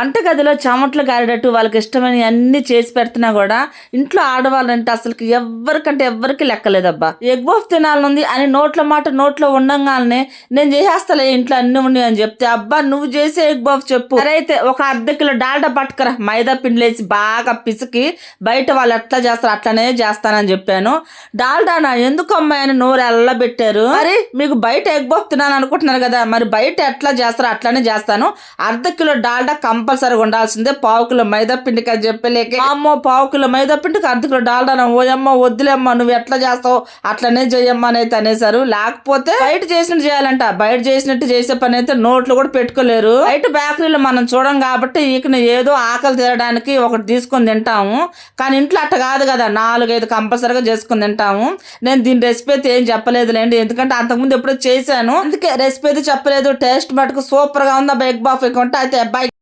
వంటగదిలో చెమటలు గారేటట్టు వాళ్ళకి ఇష్టమైనవి అన్నీ చేసి పెడుతున్నా కూడా ఇంట్లో ఆడవాళ్ళంటే అసలుకి ఎవ్వరికంటే ఎవ్వరికి లెక్కలేదబ్బా. ఎగ్ పఫ్ తినాలనుంది అని నోట్ల మాట నోట్లో ఉండంగానే నేను చేసేస్తలే ఇంట్లో అన్ని ఉన్నాయి అని చెప్తే, అబ్బా నువ్వు చేసే ఎగ్ పఫ్ చెప్పు, సరే అయితే ఒక అర్ధ కిలో డాల్డా పట్టుకురా, మైదా పిండిలేసి బాగా పిసికి బయట వాళ్ళు ఎట్లా చేస్తారు అట్లనే చేస్తానని చెప్పాను. డాల్డానా ఎందుకు అమ్మాయి అని నోరు ఎల్లబెట్టారు. మరి మీకు బయట ఎగ్ పఫ్ తినాలని అనుకుంటున్నారు కదా, మరి బయట ఎట్లా చేస్తారో అట్లానే చేస్తాను. అర్ధ కిలో డాల్డా కంపల్సరీగా ఉండాల్సిందే, పావు కిలో మైదా పిండికి అని చెప్పలేక, అమ్మో పావు కిలో మైదా పిండికి అర్ధ కిలో డాల్డా, ఓయమ్మ వద్దులేమ్మా నువ్వు ఎట్లా చేస్తావు అట్లనే చెయ్యమ్మా అని అయితే అనేసారు. లేకపోతే బయట చేసినట్టు చేయాలంట, బయట చేసినట్టు చేసే పని అయితే నోట్లు కూడా పెట్టుకోలేరు. బయట బేకరీలో మనం చూడం కాబట్టి ఇక ఏదో ఆకలి తీరడానికి ఒకటి తీసుకొని తింటాము, కానీ ఇంట్లో అట్ట కాదు కదా, 4-5 కంపల్సరీగా చేసుకుని తింటాము. నేను దీని రెసిపీ అయితే ఏం చెప్పలేదులేండి, ఎందుకంటే అంతకుముందు ఎప్పుడో చేశాను, అందుకే రెసిపీ అయితే చెప్పలేదు. టేస్ట్ మటుకు సూపర్ గా ఉంది ఎగ్ పఫ్. అయితే అబ్బాయి